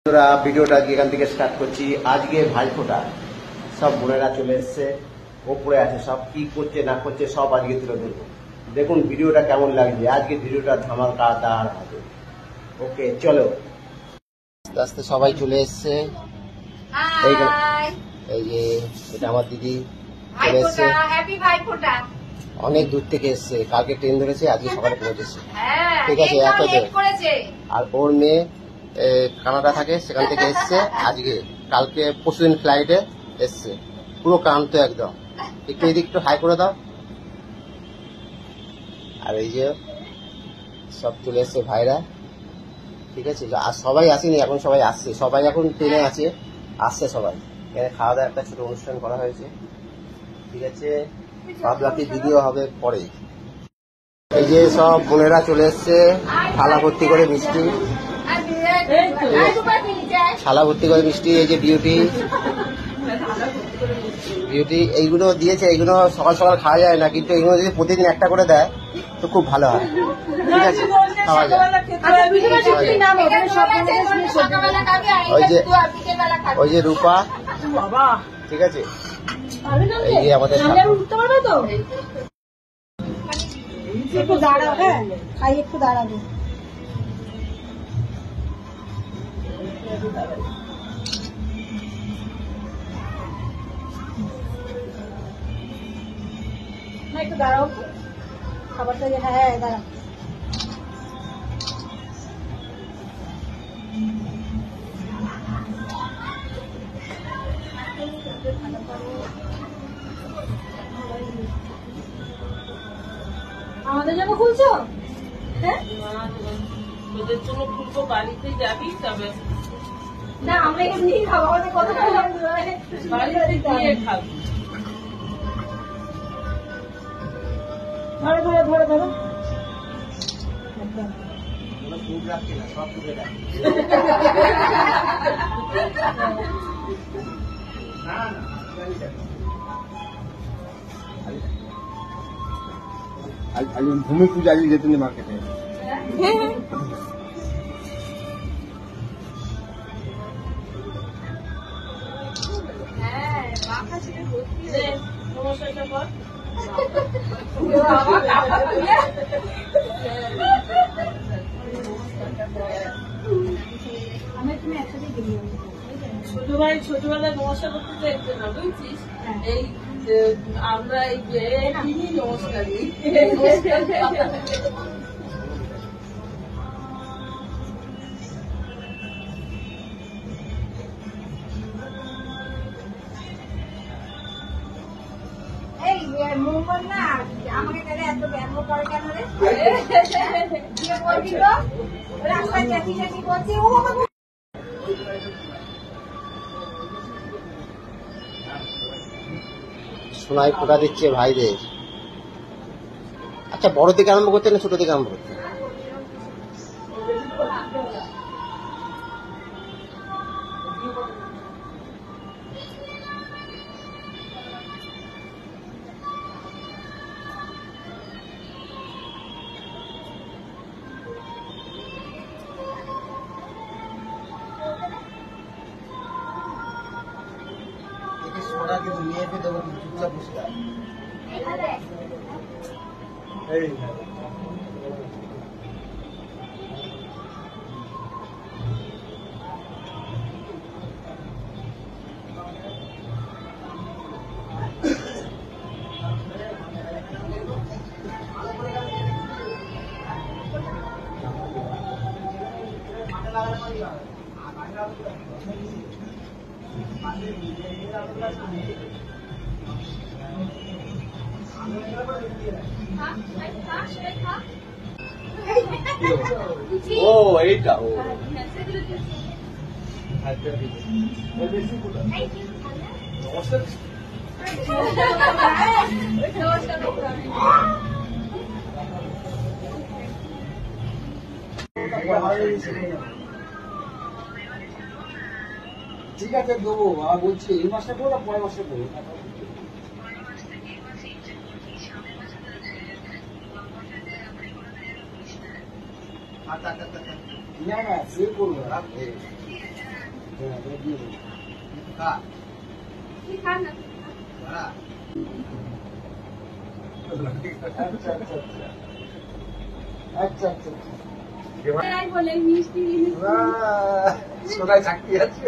বন্ধুরা ভিডিওটা এখান থেকে স্টার্ট করছি। আজকে ভাইফোঁটা, সব বোনেরা চলে এসছে, ওপরে আছে, সব কি করছে না করছে সব আজকে তুলে ধরবো। দেখুন ভিডিওটা কেমন লাগছে। আজকে ভিডিওটা ধামাকাদার হবে। ওকে চলো। আস্তে আস্তে সবাই চলে এসছে। এই যে এটা আমার দিদি চলে এসছে, অনেক দূর থেকে এসছে, কালকে ট্রেন ধরেছে, আজকে সকালে পৌঁছেছে। ঠিক আছে, এত দূর। আর ওর মেয়ে কানাডা থাকে, সেখান থেকে এসছে আজকে, কালকে পরশুদিন ফ্লাইটে এসছে, পুরো ক্লান্ত একদম। একটু এদিক একটু হাই করে দাও। আর এই যে সব চলে এসছে ভাইরা। ঠিক আছে, আর সবাই আসেনি, এখন সবাই আসছে, সবাই এখন ট্রেনে আছে, আসছে সবাই। এখানে খাওয়া দাওয়া একটা ছোট অনুষ্ঠান করা হয়েছে। ঠিক আছে, সব বাকি ভিডিও হবে পরে। এই যে সব বোনেরা চলে এসছে, থালা ভর্তি করে মিষ্টি, থালা ভর্তি করে মিষ্টি। এই যে বিউটি বিউটি এইগুলো দিয়েছে, এইগুলো সকাল সকাল খাওয়া যায় না, কিন্তু এইগুলো যদি প্রতিদিন একটা করে দেয় তো খুব ভালো হয়। ঠিক আছে, খাওয়া যায়। ওই যে রূপা, ঠিক আছে, এই যে আমাদের একটু দাঁড়াও, হ্যাঁ খাই, একটু দাঁড়াবে। একটু দাঁড়াও, খাবারটা, হ্যাঁ দাঁড়াও। আমাদের জন্য খুলছো? হ্যাঁ, তোদের জন্য খুলবো, বাড়িতে যাবি তবে না আমরা এমনি খাবো, আমাদের কথা বাড়িতে গিয়ে খাবি। ধরো ধরো ধরো ধরো। দুধ রাখছি না, সব দুধে রাখছি। ভূমি পূজা আজকে যেতেন মার্কেটে। সমস্যাটা কর। আমি তুমি একসাথে গেলি ছোট ভাই ছোটবেলায় নমস্কার করতে দেখতে না, বুঝছিস? এই আমরা এই যে নমস্কার দিই। এই মোমন না আমাকে তাহলে এত ব্যায়াম করে কেন রে? দিয়ে বলছিল রাস্তায় চাচি চাচি বলছে, ও বাবা সোনাই ফোঁটা দিচ্ছে ভাইদের। আচ্ছা, বড় থেকে আরম্ভ করতে না ছোট থেকে আরম্ভ করতে? সোনা কিন্তু নিয়ে ফেলে দেবো, চুপচাপ বসে থাক। এই ও এইটা, ও ঠিক আছে দেবো। আর বলছি এই মাসটা করবো না পরের মাসটা করবো? না না সে করবো। কি খান না আচ্ছা আচ্ছা তাই বলে মিষ্টি জিনিস সোনায় চাকরি আছে